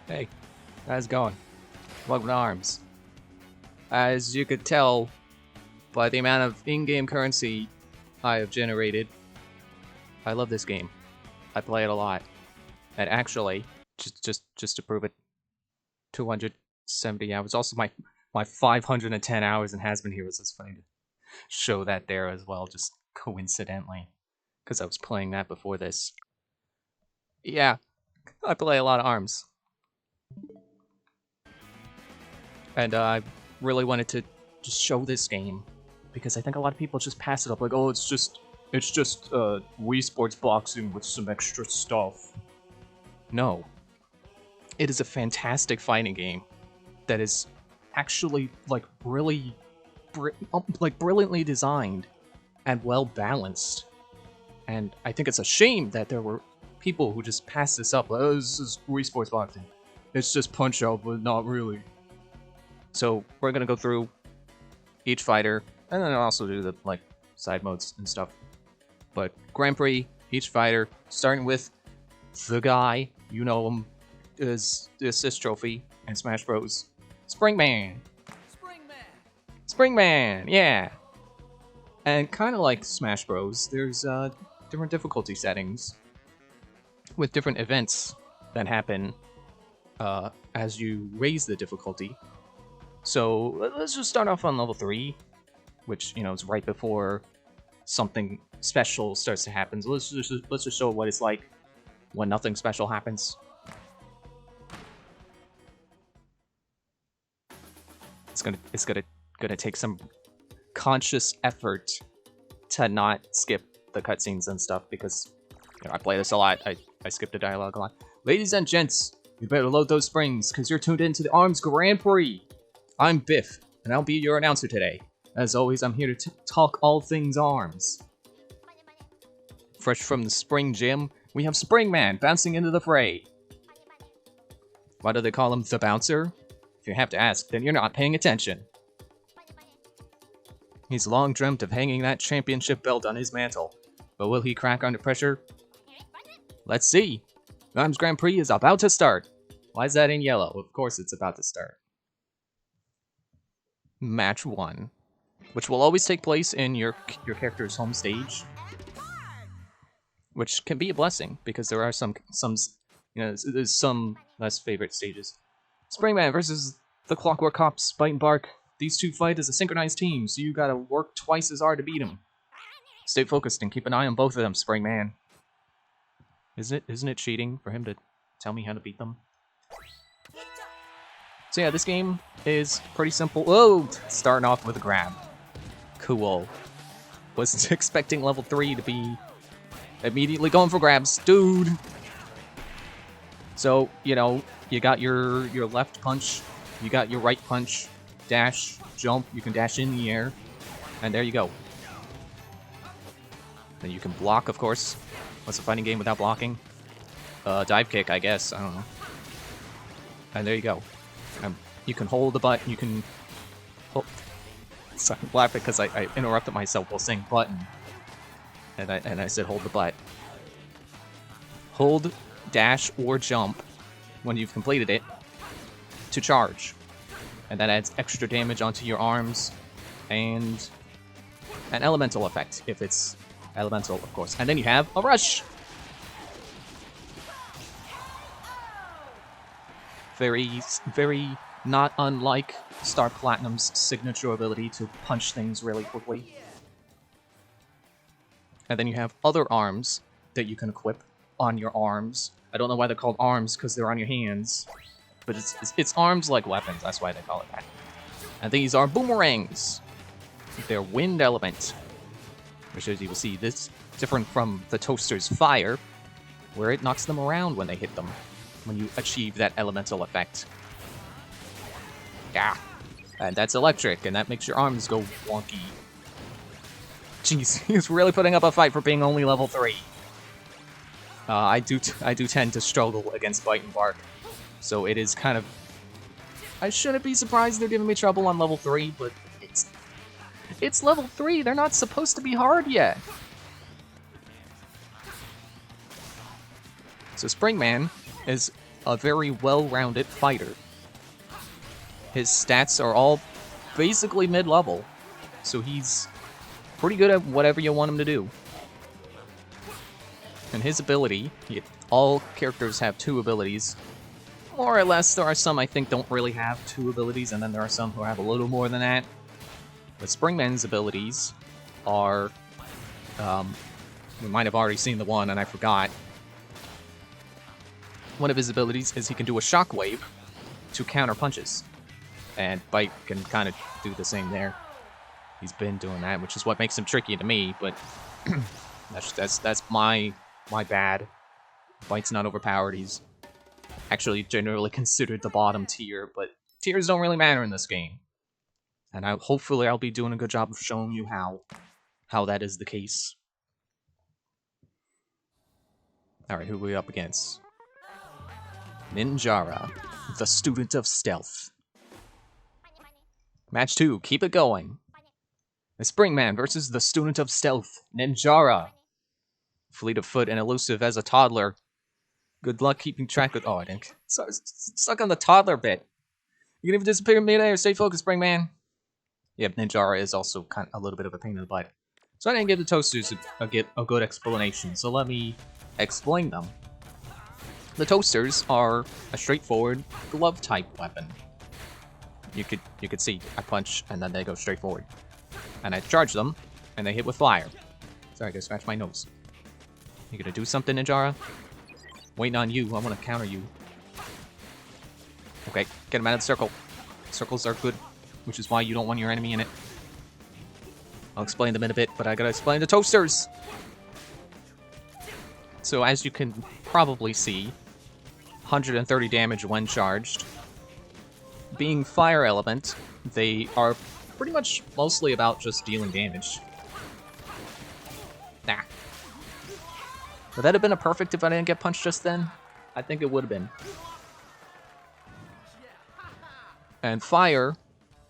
Hey, how's it going? Welcome to ARMS. As you could tell by the amount of in-game currency I have generated, I love this game. I play it a lot. And actually, just to prove it, 270 hours. Also my 510 hours in Has Been Heroes. It's funny to show that there as well, just coincidentally, because I was playing that before this. Yeah, I play a lot of ARMS. And I really wanted to just show this game because I think a lot of people just pass it up like, oh, it's just Wii Sports Boxing with some extra stuff. No, it is a fantastic fighting game that is actually like really, brilliantly designed and well balanced. And I think it's a shame that there were people who just passed this up. Like, oh, this is Wii Sports Boxing. It's just Punch Out, but not really. So we're gonna go through each fighter, and then I'll also do the side modes and stuff. But Grand Prix, each fighter, starting with the guy, you know him, is the assist trophy in Smash Bros. Springman. Springman, yeah. And kind of like Smash Bros, there's different difficulty settings with different events that happen as you raise the difficulty. So let's just start off on level 3, which, you know, is right before something special starts to happen. So let's just show what it's like when nothing special happens. It's gonna take some conscious effort to not skip the cutscenes and stuff because, you know, I play this a lot. I skip the dialogue a lot. Ladies and gents, you better load those springs because you're tuned into the ARMS Grand Prix. I'm Biff, and I'll be your announcer today. As always, I'm here to talk all things ARMS. Fresh from the Spring Gym, we have Springman bouncing into the fray. Why do they call him the Bouncer? If you have to ask, then you're not paying attention. He's long dreamt of hanging that championship belt on his mantle, but will he crack under pressure? Let's see. ARMS Grand Prix is about to start. Why is that in yellow? Of course it's about to start. Match 1, which will always take place in your character's home stage, which can be a blessing because there are some you know, there's some less favorite stages. Springman versus the Clockwork Cops, Bite and Bark. These two fight as a synchronized team, so you gotta work twice as hard to beat them. Stay focused and keep an eye on both of them, Springman. Isn't it cheating for him to tell me how to beat them? So yeah, this game is pretty simple. Whoa! Starting off with a grab. Cool. Wasn't expecting level 3 to be immediately going for grabs. Dude! So, you know, you got your left punch, you got your right punch, dash, jump, you can dash in the air, and there you go. Then you can block, of course. What's a fighting game without blocking? Dive kick, I guess. I don't know. And there you go. You can hold the button, you can... Oh. Sorry, I'm laughing because I interrupted myself while saying button. And I said hold the butt. Hold, dash, or jump when you've completed it to charge. And that adds extra damage onto your arms and an elemental effect, if it's elemental, of course. And then you have a rush! Very not unlike Star Platinum's signature ability to punch things really quickly. And then you have other arms that you can equip on your arms. I don't know why they're called arms, because they're on your hands. But it's arms like weapons, that's why they call it that. And these are boomerangs. They're wind element. Which, as you will see, this different from the toaster's fire, where it knocks them around when they hit them, when you achieve that elemental effect. Yeah. And that's electric, and that makes your arms go wonky. Jeez, he's really putting up a fight for being only level 3. I do tend to struggle against Bite and Bark, so it is kind of... I shouldn't be surprised they're giving me trouble on level 3, but it's level 3, they're not supposed to be hard yet. So Springman is a very well-rounded fighter. His stats are all basically mid-level, so he's pretty good at whatever you want him to do. And his ability, all characters have 2 abilities. More or less, there are some I think don't really have 2 abilities, and then there are some who have a little more than that. But Springman's abilities are... we might have already seen the one, and I forgot. One of his abilities is he can do a shockwave to counter punches. And Bite can kind of do the same there. He's been doing that, which is what makes him tricky to me, but that's my bad. Bite's not overpowered. He's actually generally considered the bottom tier, but tiers don't really matter in this game. And hopefully I'll be doing a good job of showing you how that is the case. Alright, who are we up against? Ninjara, the student of stealth. Match 2, keep it going. The Springman versus the student of stealth, Ninjara. Fleet of foot and elusive as a toddler. Good luck keeping track of... Oh, I didn't... Stuck on the toddler bit. You can even disappear in midair. Stay focused, Springman. Yep, Ninjara is also kind of a little bit of a pain in the butt. So I didn't give the Toasters a good explanation, so let me explain them. The Toasters are a straightforward glove-type weapon. You could see, I punch, and then they go straight forward. And I charge them, and they hit with fire. Sorry, I gotta scratch my nose. You gonna do something, Ninjara? Waiting on you, I wanna counter you. Okay, get him out of the circle. Circles are good, which is why you don't want your enemy in it. I'll explain them in a bit, but I gotta explain the Toasters! So as you can probably see, 130 damage when charged. Being fire element, they are pretty much mostly about just dealing damage. Nah. Would that have been a perfect if I didn't get punched just then? I think it would have been. And fire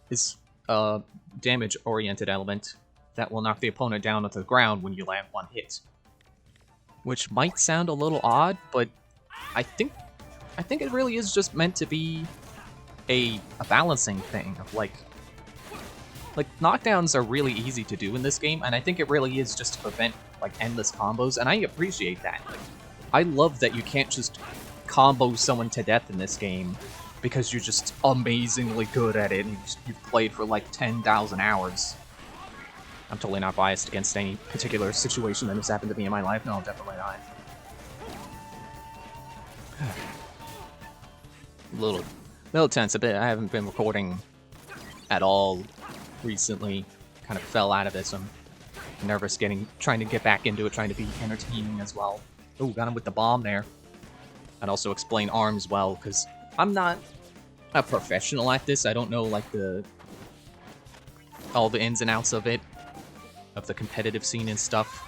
is a damage-oriented element that will knock the opponent down onto the ground when you land one hit. Which might sound a little odd, but I think it really is just meant to be a balancing thing of like knockdowns are really easy to do in this game, and I think it really is just to prevent like endless combos, and I appreciate that. I love that you can't just combo someone to death in this game because you're just amazingly good at it and you've played for like 10,000 hours. I'm totally not biased against any particular situation that has happened to me in my life. No, definitely not. Little tense a bit. I haven't been recording at all recently. Kind of fell out of it, so I'm nervous trying to get back into it, trying to be entertaining as well. Oh, got him with the bomb there. I'd also explain arms well, because I'm not a professional at this. I don't know like all the ins and outs of it, of the competitive scene and stuff.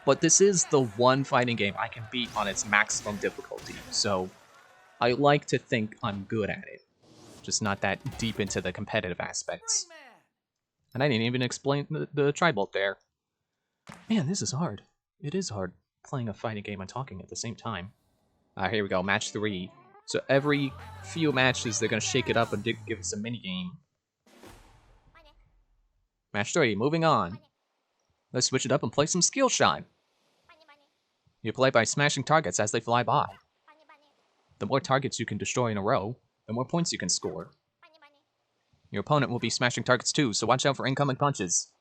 But this is the one fighting game I can beat on its maximum difficulty, so I like to think I'm good at it. Just not that deep into the competitive aspects. And I didn't even explain the tri-bolt there. Man, this is hard. It is hard playing a fighting game and talking at the same time. Here we go, match 3. So every few matches, they're going to shake it up and give us a minigame. Match 3, moving on. Let's switch it up and play some skill shot. You play by smashing targets as they fly by. The more targets you can destroy in a row, the more points you can score. Your opponent will be smashing targets too, so watch out for incoming punches.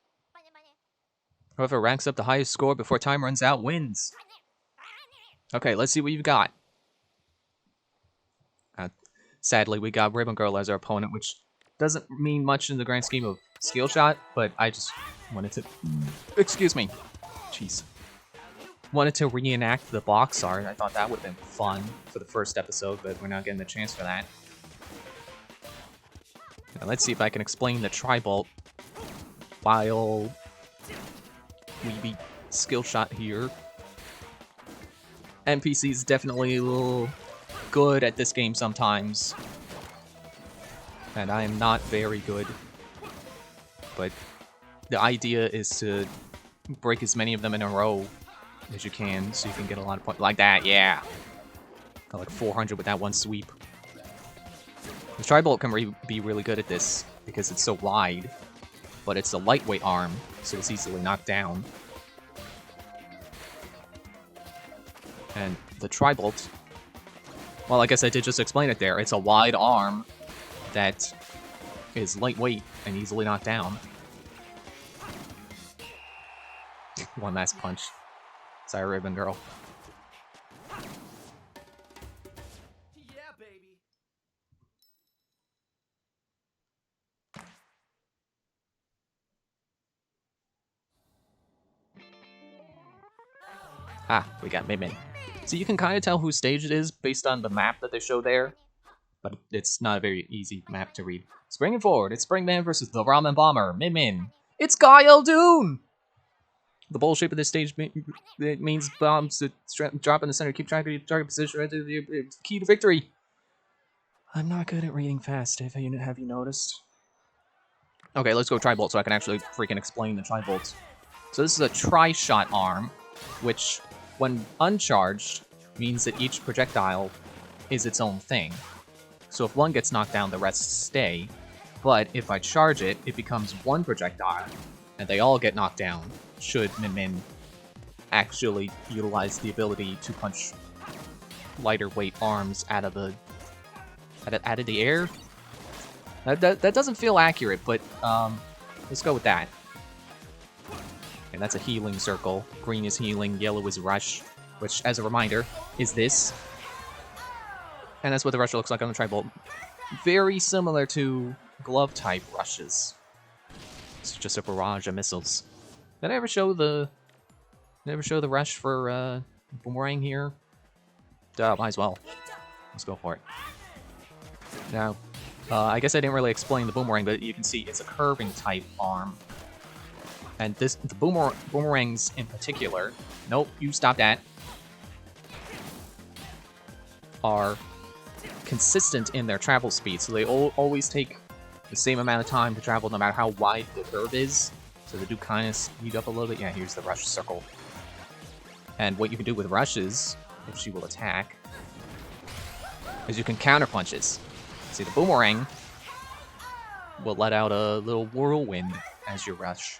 Whoever ranks up the highest score before time runs out wins. Okay, let's see what you've got. Sadly, we got Ribbon Girl as our opponent, which doesn't mean much in the grand scheme of skill shot, but I just wanted to... Excuse me. Jeez. Wanted to reenact the box art. I thought that would have been fun for the first episode, but we're not getting the chance for that. Now, let's see if I can explain the tri-bolt while we beat skill shot here. NPC is definitely a little good at this game sometimes, and I am not very good, but the idea is to break as many of them in a row as you can so you can get a lot of points like that. Yeah, Got like 400 with that one sweep. The Tri-Bolt can be really good at this because it's so wide, but it's a lightweight arm, so it's easily knocked down. And the Tri-Bolt, well, I guess I did just explain it there. It's a wide arm that is lightweight and easily knocked down. One last punch. Sorry, Ribbon Girl. Yeah, baby. Ah, we got Min Min. So you can kind of tell whose stage it is based on the map that they show there, but it's not a very easy map to read. Springing forward, it's Springman versus the Ramen Bomber, Min Min. It's Guy Eldoon! The bowl shape of this stage means bombs that drop in the center, keep track of your target position, right to the key to victory. I'm not good at reading fast, have you noticed? Okay, let's go Tri-Bolt so I can actually freaking explain the Tri-Bolts. So this is a Tri-Shot arm, which, when uncharged, means that each projectile is its own thing. So if one gets knocked down, the rest stay. But if I charge it, it becomes one projectile, and they all get knocked down, should Min Min actually utilize the ability to punch lighter weight arms out of the air. That doesn't feel accurate, but let's go with that. And that's a healing circle. Green is healing, yellow is rush, which, as a reminder, is this. And that's what the rush looks like on the Tri-Bolt. Very similar to glove-type rushes. It's just a barrage of missiles. Did I ever show the rush for Boomerang here? Duh, might as well. Let's go for it. Now, I guess I didn't really explain the Boomerang, but you can see it's a curving type arm. And the boomerangs in particular, nope, you stop that, are consistent in their travel speed. So they always take the same amount of time to travel no matter how wide the curve is. So they do kind of speed up a little bit. Yeah, here's the rush circle. And what you can do with rushes, if she will attack, is you can counter punches. See, the Boomerang will let out a little whirlwind as your rush.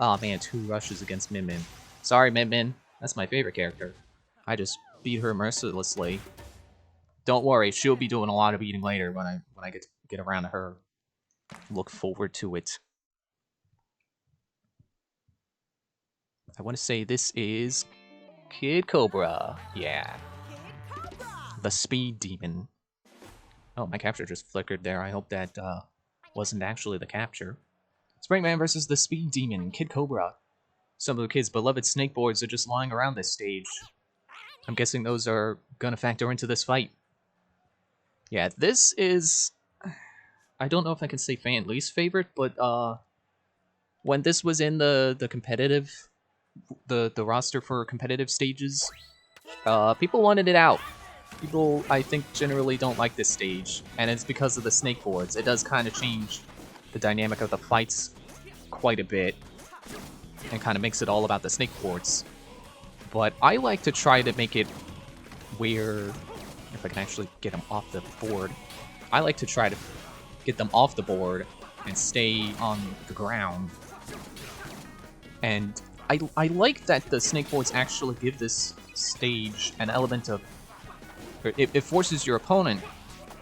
Oh man, 2 rushes against Min Min. Sorry, Min Min. That's my favorite character. I just beat her mercilessly. Don't worry, she'll be doing a lot of beating later when I get around to her. Look forward to it. I want to say this is Kid Cobra. Yeah. The Speed Demon. Oh, my capture just flickered there. I hope that wasn't actually the capture. Springman versus the Speed Demon, Kid Cobra. Some of the kids' beloved snakeboards are just lying around this stage. I'm guessing those are gonna factor into this fight. Yeah, this is... I don't know if I can say fan least favorite, but when this was in the competitive... the roster for competitive stages, people wanted it out. People, I think, generally don't like this stage, and it's because of the snakeboards. It does kind of change the dynamic of the fights quite a bit, and kind of makes it all about the snakeboards. But I like to try to make it where, if I can actually get them off the board, I like to try to get them off the board and stay on the ground. And I like that the snakeboards actually give this stage an element of... It forces your opponent...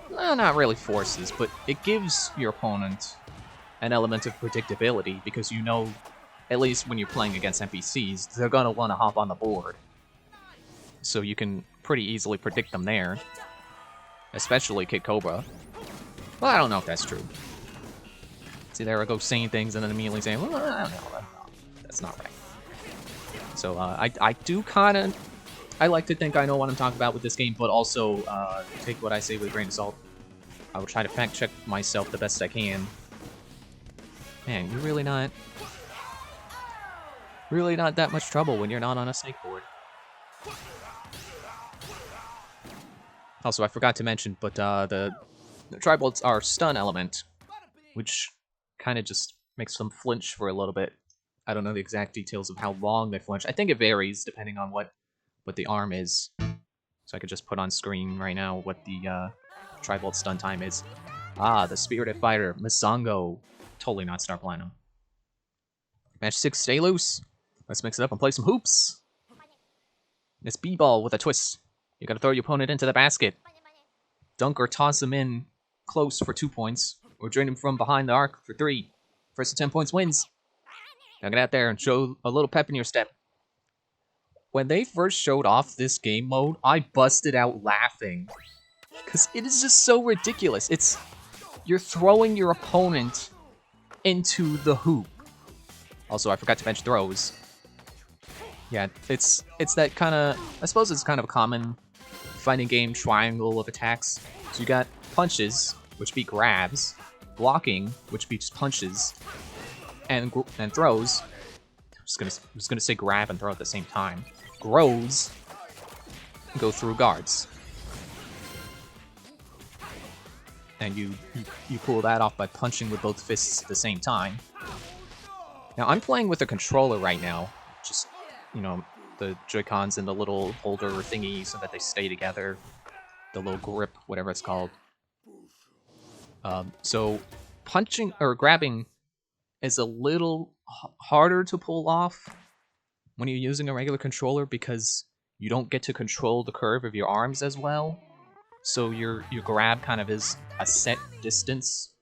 Well, not really forces, but it gives your opponent an element of predictability, because you know, at least when you're playing against NPCs, they're gonna want to hop on the board. So you can pretty easily predict them there. Especially Kid Cobra. Well, I don't know if that's true. See, there I go saying things and then immediately saying, well, I don't know. That's not right. So I do kind of... I like to think I know what I'm talking about with this game, but also take what I say with a grain of salt. I will try to fact check myself the best I can. Man, you're really not that much trouble when you're not on a snakeboard. Also, I forgot to mention, but the Tri-Bolts are stun element, which kind of just makes them flinch for a little bit. I don't know the exact details of how long they flinch. I think it varies depending on what the arm is. So I could just put on screen right now what the Tri-Bolt stun time is. Ah, the Spirited Fighter, Masango. Totally not Star Platinum. Match 6, stay loose. Let's mix it up and play some hoops. It's B-ball with a twist. You gotta throw your opponent into the basket. Dunk or toss him in close for 2 points, or drain him from behind the arc for 3. First to 10 points wins. Now get out there and show a little pep in your step. When they first showed off this game mode, I busted out laughing. Because it is just so ridiculous. You're throwing your opponent into the hoop. Also, I forgot to mention throws. Yeah, it's that kind of... I suppose it's kind of a common fighting game triangle of attacks. So you got punches, which beat grabs, blocking, which beats punches, and throws. I'm just gonna say grab and throw at the same time. Grows go through guards, and you pull that off by punching with both fists at the same time. Now I'm playing with a controller right now, just the Joy-Cons in the little holder thingy so that they stay together. The little grip, whatever it's called. So punching or grabbing is a little harder to pull off when you're using a regular controller because you don't get to control the curve of your arms as well. So your grab kind of is a set distance.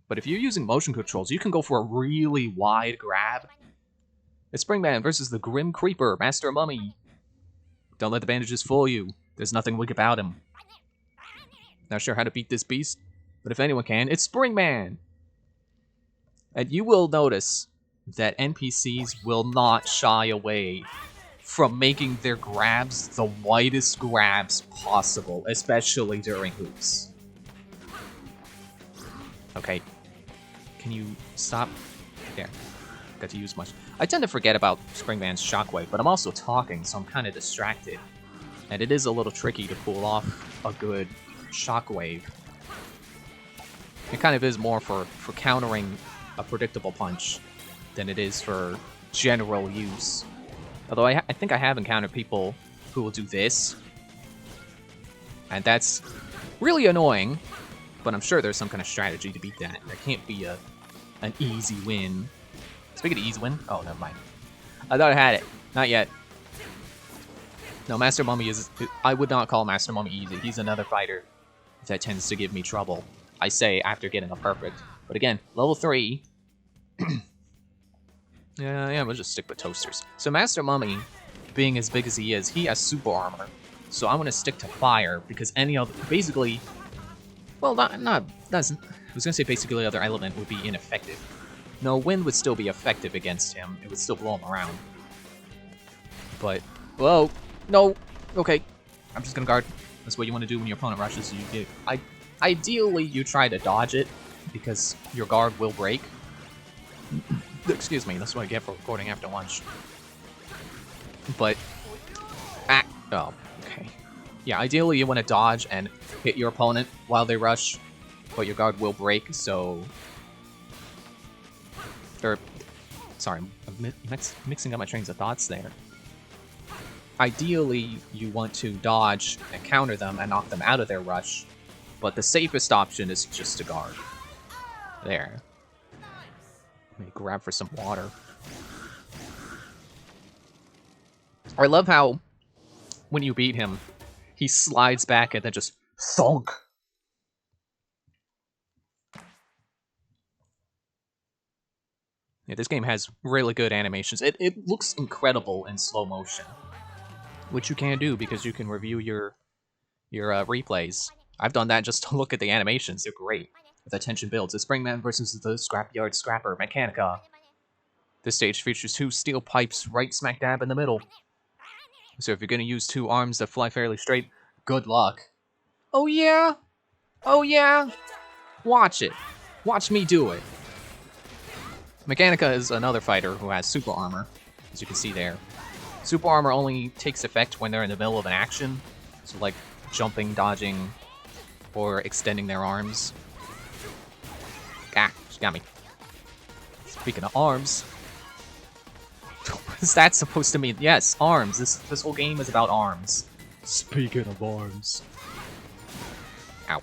But if you're using motion controls, you can go for a really wide grab. It's Springman versus the Grim Creeper, Master Mummy. Don't let the bandages fool you. There's nothing weak about him. Not sure how to beat this beast, but if anyone can, it's Springman! And you will notice that NPCs will not shy away from making their grabs the widest grabs possible, especially during hoops. Okay, can you stop? There, got to use much. I tend to forget about Springman's Shockwave, but I'm also talking, so I'm kind of distracted. And it is a little tricky to pull off a good Shockwave. It kind of is more for countering a predictable punch than it is for general use. Although I think I have encountered people who will do this. And that's really annoying, but I'm sure there's some kind of strategy to beat that. That can't be an easy win. Speaking of easy win, oh, never mind. I thought I had it. Not yet. No, Master Mummy is... I would not call Master Mummy easy. He's another fighter that tends to give me trouble. I say after getting a perfect. But again, level 3. Yeah, we'll just stick with toasters. So Master Mummy, being as big as he is, he has super armor. So I'm going to stick to fire because any other... Basically... Well, not I was going to say basically the other element would be ineffective. No, wind would still be effective against him. It would still blow him around. But, whoa, no, okay. I'm just gonna guard. That's what you want to do when your opponent rushes. Ideally, you try to dodge it because your guard will break. Excuse me, that's what I get for recording after lunch. But, oh, okay. Yeah, ideally you want to dodge and hit your opponent while they rush, but your guard will break, so... Sorry, I'm mixing up my trains of thoughts there. Ideally, you want to dodge and counter them and knock them out of their rush, but the safest option is just to guard. There. Let me grab for some water. I love how, when you beat him, he slides back and then just thunk. Yeah, this game has really good animations. It looks incredible in slow motion, which you can do because you can review your replays. I've done that just to look at the animations. They're great. The tension builds. It's Springman versus the Scrapyard Scrapper, Mechanica. This stage features 2 steel pipes right smack dab in the middle. So if you're going to use 2 arms that fly fairly straight, good luck. Oh yeah? Oh yeah? Watch it. Watch me do it. Mechanica is another fighter who has super armor, as you can see there. Super armor only takes effect when they're in the middle of an action, so like jumping, dodging, or extending their arms. Ah, she got me. Speaking of arms, what is that supposed to mean? Yes, arms. This whole game is about arms. Speaking of arms. Ow.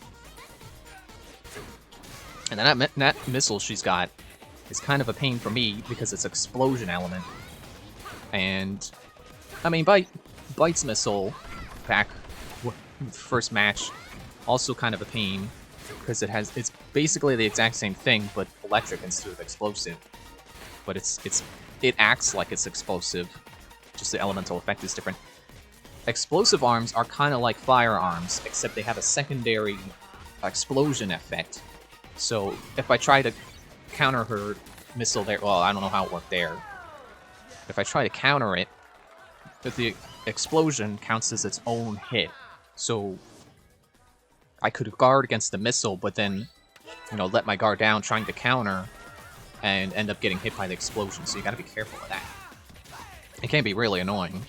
And then that missile she's got is kind of a pain for me because it's explosion element. And, I mean, Bite's missile back first match, also kind of a pain because it's basically the exact same thing but electric instead of explosive. But it acts like it's explosive, just the elemental effect is different. Explosive arms are kind of like firearms, except they have a secondary explosion effect. So if I try to counter her missile there, well, I don't know how it worked there. If I try to counter it, the explosion counts as its own hit. So I could guard against the missile, but then, you know, let my guard down trying to counter and end up getting hit by the explosion. So you gotta be careful of that. It can be really annoying.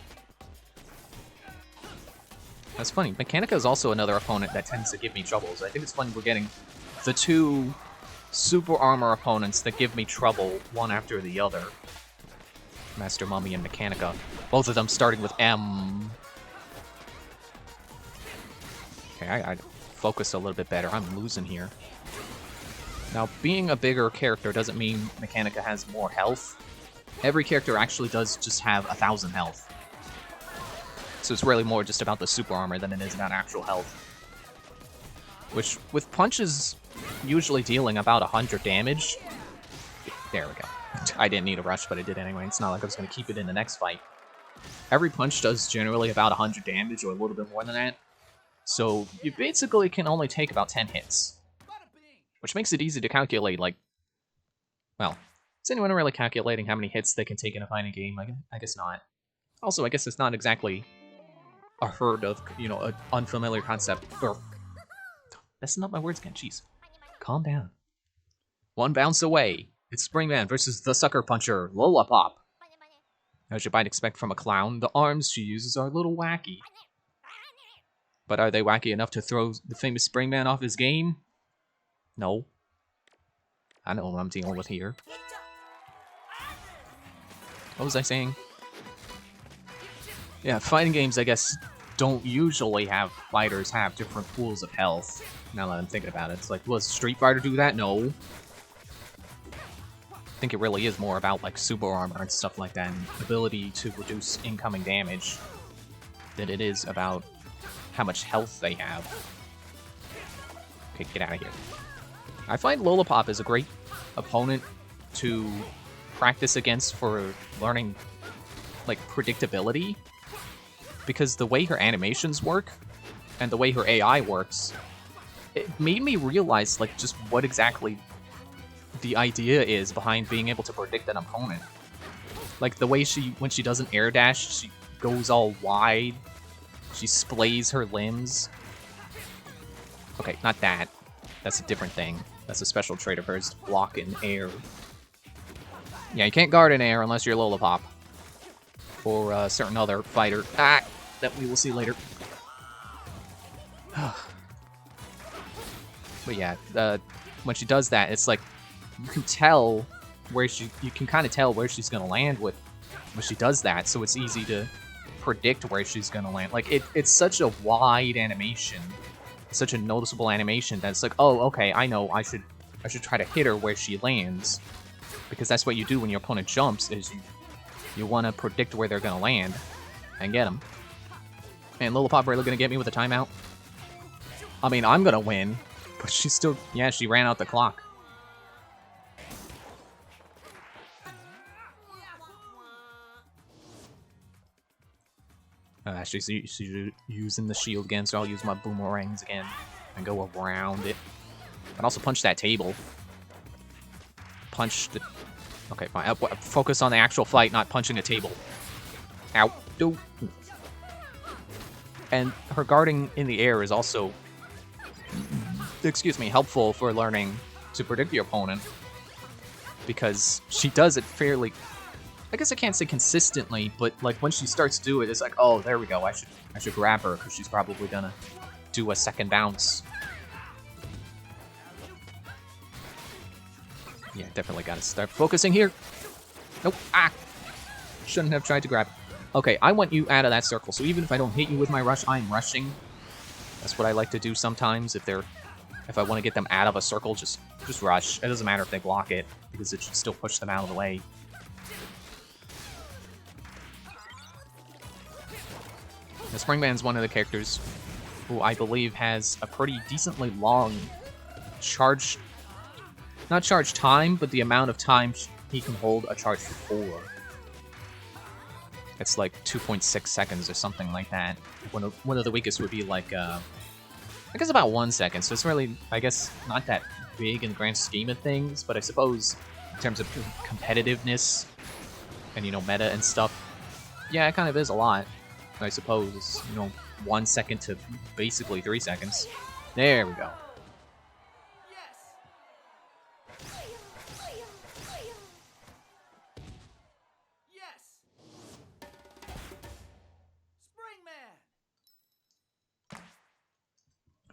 That's funny. Mechanica is also another opponent that tends to give me troubles. I think it's funny we're getting the two super armor opponents that give me trouble one after the other. Master Mummy and Mechanica. Both of them starting with M. Okay, I focus a little bit better. I'm losing here. Now, being a bigger character doesn't mean Mechanica has more health. Every character actually does just have 1,000 health. So it's really more just about the super armor than it is about actual health. Which, with punches usually dealing about 100 damage... There we go. I didn't need a rush, but I did anyway. It's not like I was going to keep it in the next fight. Every punch does generally about 100 damage, or a little bit more than that. So you basically can only take about 10 hits. Which makes it easy to calculate, like... Well, is anyone really calculating how many hits they can take in a fighting game? I guess not. Also, I guess it's not exactly a herd of, you know, an unfamiliar concept. That's not my words again, jeez. Calm down. One bounce away. It's Springman versus the Sucker Puncher, Lollipop. As you might expect from a clown, the arms she uses are a little wacky. But are they wacky enough to throw the famous Springman off his game? No. I know what I'm dealing with here. What was I saying? Yeah, fighting games, I guess, don't usually have fighters have different pools of health. Now that I'm thinking about it, it's like, does Street Fighter do that? No. I think it really is more about, like, super armor and stuff like that, and ability to reduce incoming damage, than it is about how much health they have. Okay, get out of here. I find Lollipop is a great opponent to practice against for learning, like, predictability. Because the way her animations work, and the way her AI works, it made me realize, like, just what exactly the idea is behind being able to predict an opponent. Like, the way when she does an air dash, she goes all wide, she splays her limbs. Okay, not that. That's a different thing. That's a special trait of hers, to block in air. Yeah, you can't guard in air unless you're Lollipop. Or a certain other fighter. That we will see later. But yeah, when she does that, it's like you can tell where you can kind of tell where she's gonna land when she does that, so it's easy to predict where she's gonna land. Like it's such a wide animation, it's such a noticeable animation that it's like, oh, okay, I know I should try to hit her where she lands, because that's what you do when your opponent jumps, is you want to predict where they're gonna land and get them. And Lollipop really gonna get me with a timeout? I mean, I'm gonna win, but she's still... Yeah, she ran out the clock. She's using the shield again, so I'll use my boomerangs again and go around it. And also punch that table. Punch the... Okay, fine. Focus on the actual fight, not punching the table. Ow. No. And her guarding in the air is also, excuse me, helpful for learning to predict your opponent. Because she does it fairly, I guess I can't say consistently, but like when she starts to do it, it's like, oh, there we go, I should grab her, because she's probably gonna do a second bounce. Yeah, definitely gotta start focusing here. Nope, shouldn't have tried to grab it. Okay, I want you out of that circle, so even if I don't hit you with my rush, I'm rushing. That's what I like to do sometimes. If I want to get them out of a circle, just rush. It doesn't matter if they block it, because it should still push them out of the way. The Springman's one of the characters who I believe has a pretty decently long charge... Not charge time, but the amount of time he can hold a charge for. It's like 2.6 seconds or something like that. One of the weakest would be like, I guess about 1 second, so it's really, I guess, not that big in the grand scheme of things, but I suppose in terms of competitiveness and, you know, meta and stuff, yeah, it kind of is a lot. I suppose, you know, 1 second to basically 3 seconds. There we go.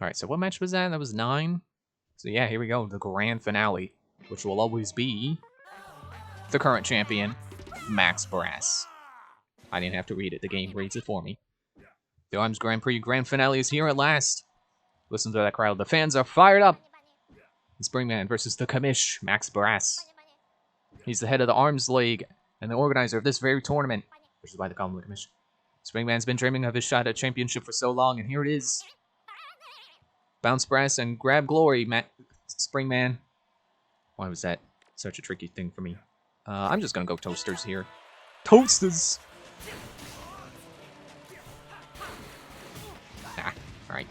Alright, so what match was that? That was 9? So yeah, here we go, the grand finale, which will always be the current champion, Max Brass. I didn't have to read it, the game reads it for me. The ARMS Grand Prix grand finale is here at last. Listen to that crowd, the fans are fired up! The Springman versus the commish, Max Brass. He's the head of the ARMS League and the organizer of this very tournament, which is why they call him the commish. Springman's been dreaming of his shot at championship for so long, and here it is. Bounce Brass and grab glory, Springman. Why was that such a tricky thing for me? I'm just gonna go Toasters here. Toasters! Ah, alright.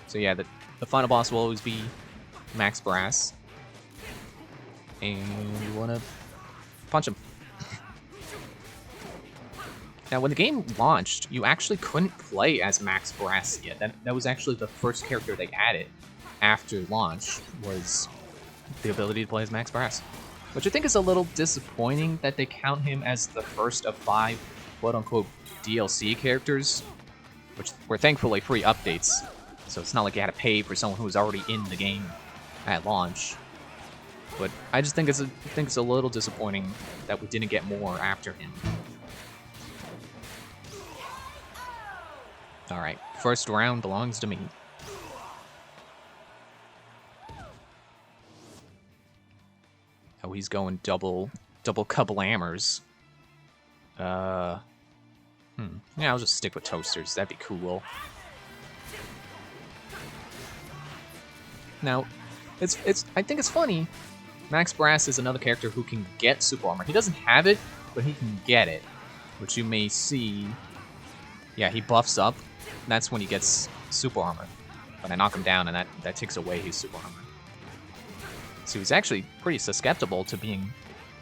So yeah, the final boss will always be Max Brass. And you wanna punch him. Now, when the game launched, you actually couldn't play as Max Brass yet. That was actually the first character they added after launch, was the ability to play as Max Brass. Which I think is a little disappointing that they count him as the first of 5 quote-unquote DLC characters, which were thankfully free updates, so it's not like you had to pay for someone who was already in the game at launch. But I just think it's a little disappointing that we didn't get more after him. Alright, first round belongs to me. Oh, he's going double kablammers. Yeah, I'll just stick with Toasters. That'd be cool. Now, I think it's funny. Max Brass is another character who can get super armor. He doesn't have it, but he can get it, which you may see. Yeah, he buffs up. That's when he gets super armor. But I knock him down, and that takes away his super armor. So he's actually pretty susceptible to being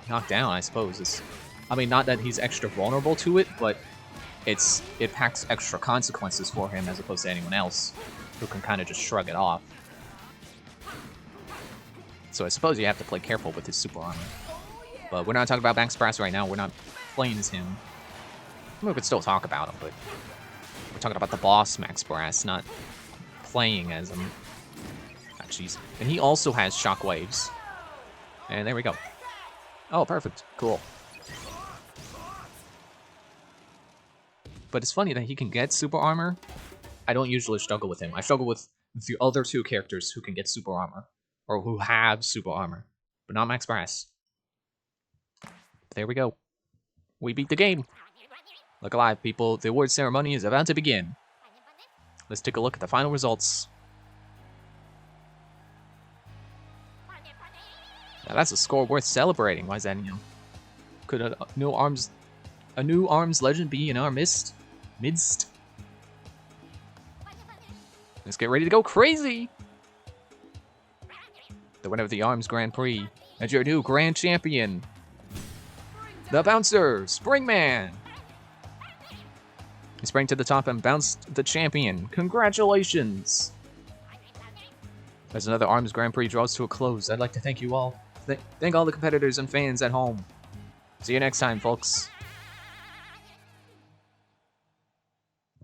knocked down, I suppose. I mean, not that he's extra vulnerable to it, but it packs extra consequences for him as opposed to anyone else who can kind of just shrug it off. So I suppose you have to play careful with his super armor. But we're not talking about Max Brass right now. We're not playing as him. I mean, we could still talk about him, but we're talking about the boss, Max Brass, not playing as him. Ah, jeez. And he also has shockwaves. And there we go. Oh, perfect. Cool. But it's funny that he can get super armor. I don't usually struggle with him. I struggle with the other 2 characters who can get super armor. Or who have super armor. But not Max Brass. There we go. We beat the game. Look alive, people. The award ceremony is about to begin. Let's take a look at the final results. Now that's a score worth celebrating. Why is that, you know? Could a new ARMS legend be in our midst? Let's get ready to go crazy! The winner of the ARMS Grand Prix and your new Grand Champion, the Bouncer, Springman! He sprang to the top and bounced the champion. Congratulations! As another ARMS Grand Prix draws to a close, I'd like to thank you all. Thank all the competitors and fans at home. See you next time, folks.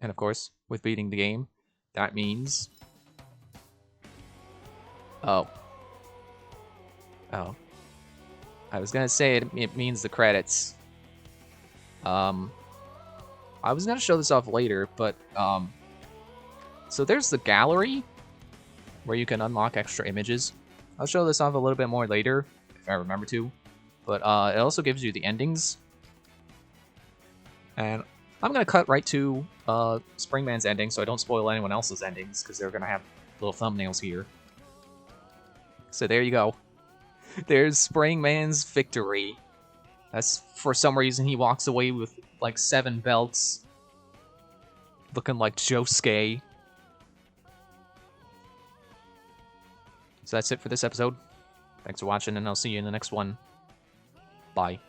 And of course, with beating the game, that means... Oh. I was gonna say it means the credits. I was gonna show this off later, but so there's the gallery where you can unlock extra images. I'll show this off a little bit more later if I remember to, but it also gives you the endings. And I'm gonna cut right to Springman's ending, so I don't spoil anyone else's endings because they're gonna have little thumbnails here. So there you go. There's Springman's victory. That's for some reason he walks away with like 7 belts, looking like Josuke. So that's it for this episode. Thanks for watching, and I'll see you in the next one. Bye.